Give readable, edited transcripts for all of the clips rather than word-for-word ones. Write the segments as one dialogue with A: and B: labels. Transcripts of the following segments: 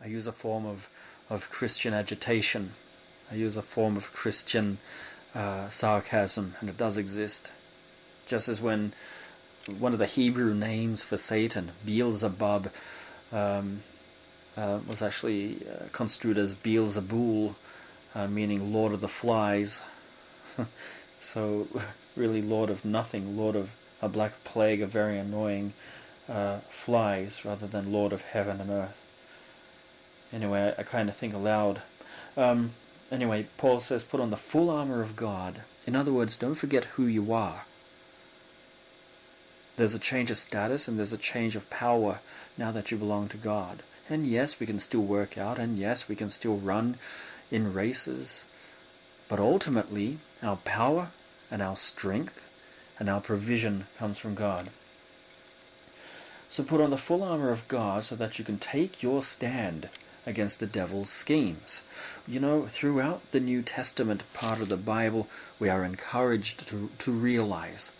A: I use a form of Christian agitation. I use a form of Christian sarcasm, and it does exist. Just as when one of the Hebrew names for Satan, Beelzebub, was actually construed as Beelzebul, meaning Lord of the Flies. So really Lord of nothing, Lord of a black plague of very annoying flies, rather than Lord of heaven and earth. Anyway, I kind of think aloud. Anyway, Paul says, put on the full armor of God. In other words, don't forget who you are. There's a change of status and there's a change of power now that you belong to God. And yes, we can still work out, and yes, we can still run in races. But ultimately, our power and our strength and our provision comes from God. So put on the full armor of God so that you can take your stand against the devil's schemes. You know, throughout the New Testament part of the Bible, we are encouraged to realize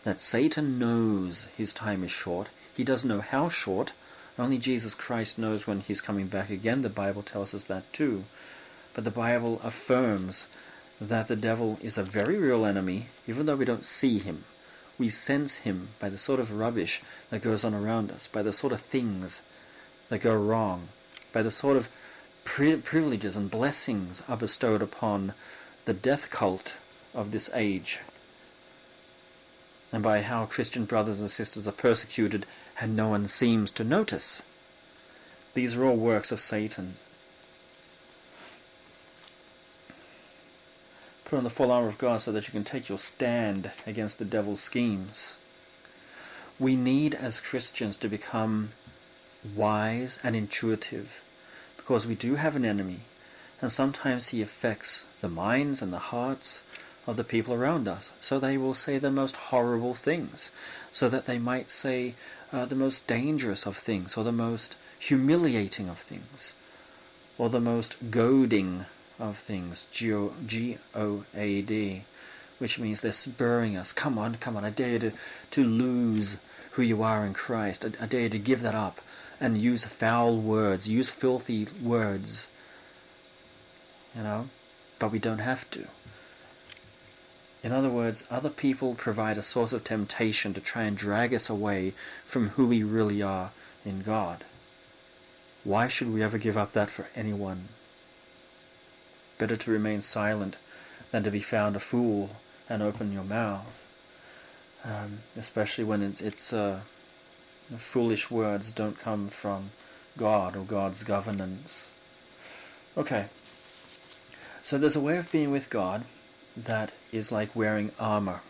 A: that Satan knows his time is short. He doesn't know how short. Only Jesus Christ knows when he's coming back again. The Bible tells us that too. But the Bible affirms that the devil is a very real enemy, even though we don't see him. We sense him by the sort of rubbish that goes on around us, by the sort of things that go wrong, by the sort of privileges and blessings are bestowed upon the death cult of this age, and by how Christian brothers and sisters are persecuted and no one seems to notice. These are all works of Satan. Put on the full armor of God so that you can take your stand against the devil's schemes. We need as Christians to become wise and intuitive, because we do have an enemy, and sometimes he affects the minds and the hearts of the people around us, so they will say the most horrible things, so that they might say the most dangerous of things, or the most humiliating of things, or the most goading of things, G-O-A-D, which means they're spurring us. Come on, I dare you to lose who you are in Christ. I dare you to give that up and use foul words, use filthy words, but we don't have to. In other words, other people provide a source of temptation to try and drag us away from who we really are in God. Why should we ever give up that for anyone? Better to remain silent than to be found a fool and open your mouth. Especially when it's foolish words don't come from God or God's governance. Okay, so there's a way of being with God that is like wearing armor.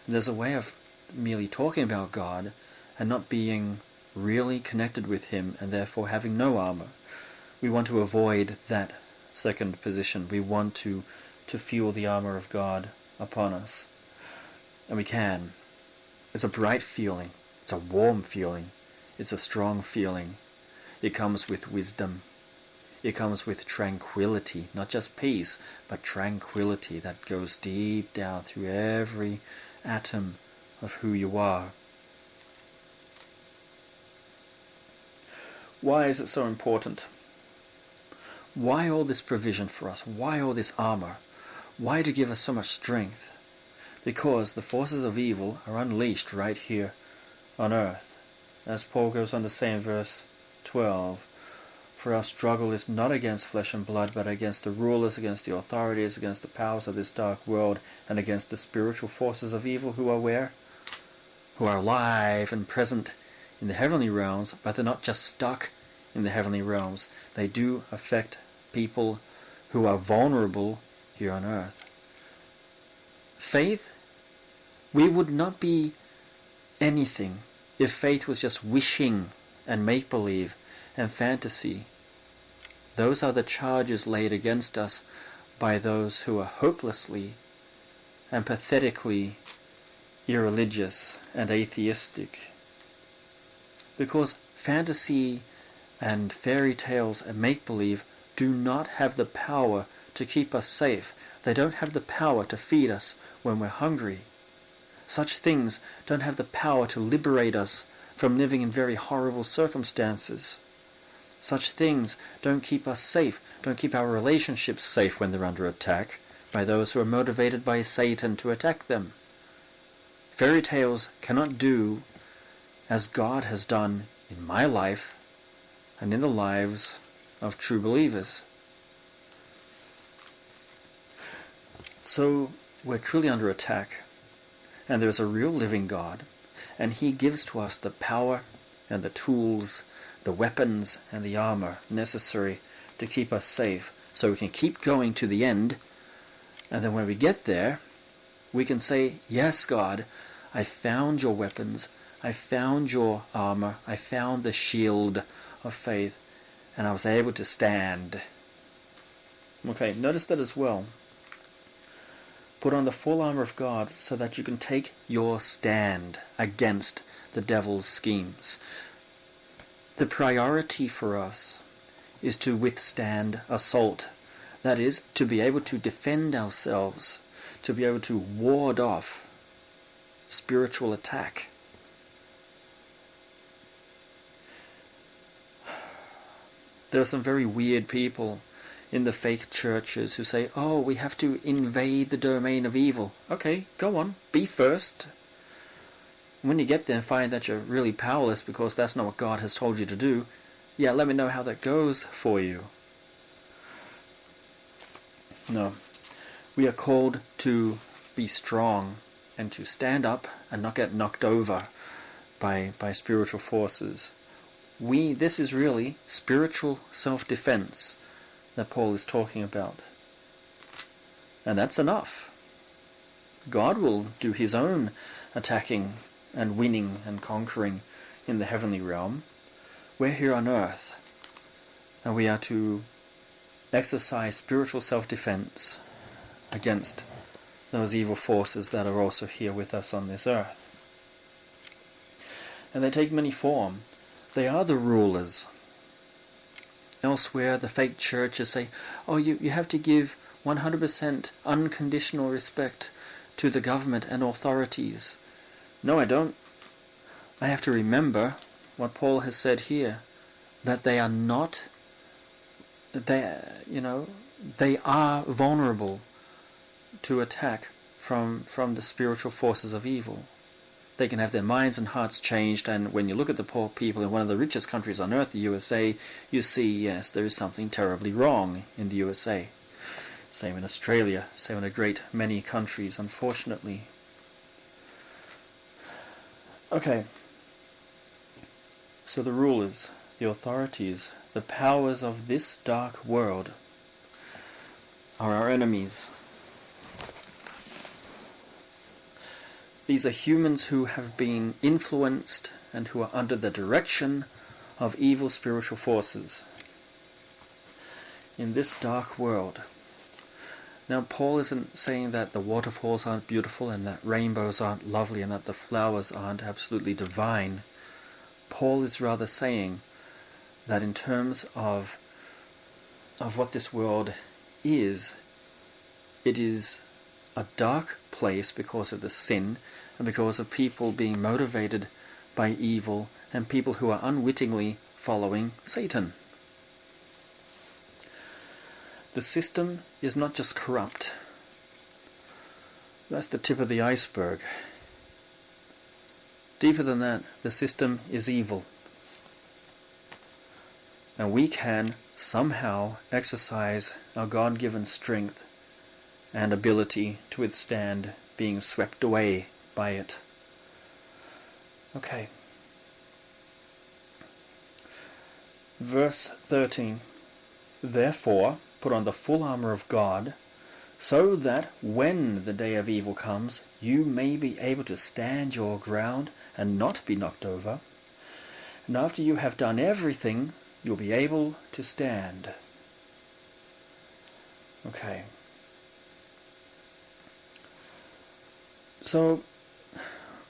A: And there's a way of merely talking about God and not being really connected with Him and therefore having no armor. We want to avoid that second position. We want to feel the armor of God upon us. And we can. It's a bright feeling. It's a warm feeling. It's a strong feeling. It comes with wisdom. It comes with tranquility, not just peace, but tranquility that goes deep down through every atom of who you are. Why is it so important? Why all this provision for us? Why all this armor? Why to give us so much strength? Because the forces of evil are unleashed right here on earth. As Paul goes on to say in verse 12, for our struggle is not against flesh and blood, but against the rulers, against the authorities, against the powers of this dark world, and against the spiritual forces of evil who are where? Who are alive and present in the heavenly realms, but they're not just stuck in the heavenly realms. They do affect people who are vulnerable here on earth. Faith, we would not be anything if faith was just wishing and make-believe and fantasy. Those are the charges laid against us by those who are hopelessly and pathetically irreligious and atheistic. Because fantasy and fairy tales and make-believe do not have the power to keep us safe. They don't have the power to feed us when we're hungry. Such things don't have the power to liberate us from living in very horrible circumstances. Such things don't keep us safe, don't keep our relationships safe when they're under attack by those who are motivated by Satan to attack them. Fairy tales cannot do as God has done in my life and in the lives of true believers. So we're truly under attack, and there's a real living God, and He gives to us the power and the tools, the weapons and the armor necessary to keep us safe, so we can keep going to the end, and then when we get there, we can say, yes, God, I found your weapons, I found your armor, I found the shield of faith, and I was able to stand. Okay, notice that as well. Put on the full armor of God so that you can take your stand against the devil's schemes. The priority for us is to withstand assault. That is, to be able to defend ourselves, to be able to ward off spiritual attack. There are some very weird people in the fake churches who say, oh, we have to invade the domain of evil. Okay, go on, be first. When you get there and find that you're really powerless because that's not what God has told you to do, yeah, let me know how that goes for you. No, we are called to be strong and to stand up and not get knocked over by spiritual forces. This is really spiritual self-defense that Paul is talking about. And that's enough. God will do His own attacking and winning and conquering in the heavenly realm. We're here on earth, and we are to exercise spiritual self-defense against those evil forces that are also here with us on this earth. And they take many forms. They are the rulers. Elsewhere, the fake churches say, oh, you have to give 100% unconditional respect to the government and authorities. No, I don't. I have to remember what Paul has said here, that they are not, they are vulnerable to attack from the spiritual forces of evil. They can have their minds and hearts changed, and when you look at the poor people in one of the richest countries on earth, the USA, you see, yes, there is something terribly wrong in the USA. Same in Australia, same in a great many countries, unfortunately. Okay, so the rulers, the authorities, the powers of this dark world are our enemies. These are humans who have been influenced and who are under the direction of evil spiritual forces in this dark world. Now, Paul isn't saying that the waterfalls aren't beautiful and that rainbows aren't lovely and that the flowers aren't absolutely divine. Paul is rather saying that in terms of what this world is, it is a dark place because of the sin and because of people being motivated by evil and people who are unwittingly following Satan. The system is not just corrupt. That's the tip of the iceberg. Deeper than that, the system is evil. And we can somehow exercise our God-given strength and ability to withstand being swept away by it. Okay. Verse 13. Therefore, put on the full armor of God, so that when the day of evil comes, you may be able to stand your ground and not be knocked over. And after you have done everything, you'll be able to stand. Okay. So,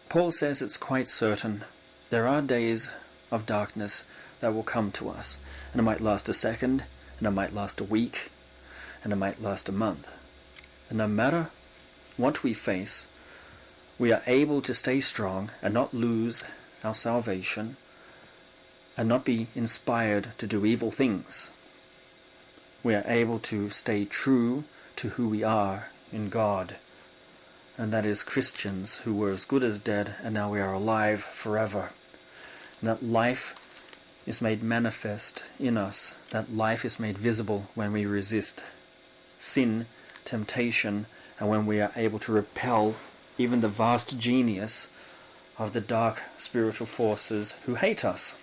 A: Paul says it's quite certain there are days of darkness that will come to us. And it might last a second, and it might last a week, and it might last a month. And no matter what we face, we are able to stay strong and not lose our salvation and not be inspired to do evil things. We are able to stay true to who we are in God, and that is Christians who were as good as dead, and now we are alive forever. And that life is made manifest in us, that life is made visible when we resist sin, temptation, and when we are able to repel even the vast genius of the dark spiritual forces who hate us.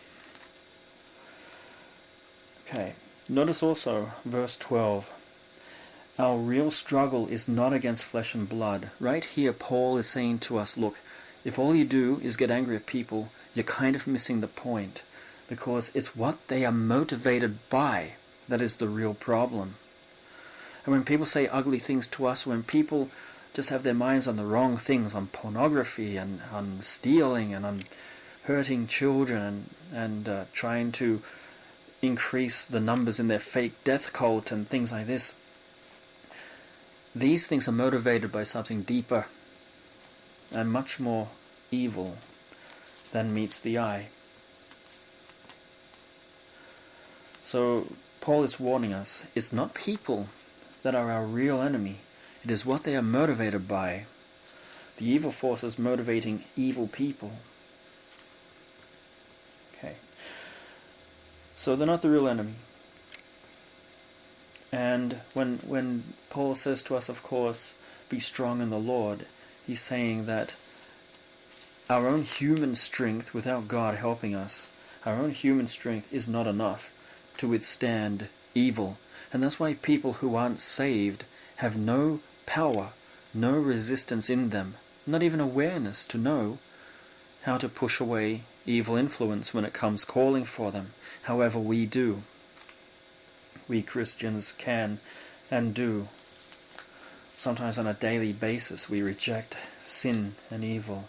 A: Okay, notice also verse 12. Our real struggle is not against flesh and blood. Right here Paul is saying to us, look, if all you do is get angry at people, you're kind of missing the point, because it's what they are motivated by that is the real problem. And when people say ugly things to us, when people just have their minds on the wrong things, on pornography and on stealing and on hurting children and trying to increase the numbers in their fake death cult and things like this, these things are motivated by something deeper and much more evil than meets the eye. So Paul is warning us, it's not people that are our real enemy. It is what they are motivated by. The evil forces motivating evil people. Okay. So they're not the real enemy. And when Paul says to us, of course, be strong in the Lord, he's saying that our own human strength, without God helping us, our own human strength is not enough to withstand evil. And that's why people who aren't saved have no power, no resistance in them, not even awareness to know how to push away evil influence when it comes calling for them. However, we do. We Christians can and do. Sometimes on a daily basis we reject sin and evil.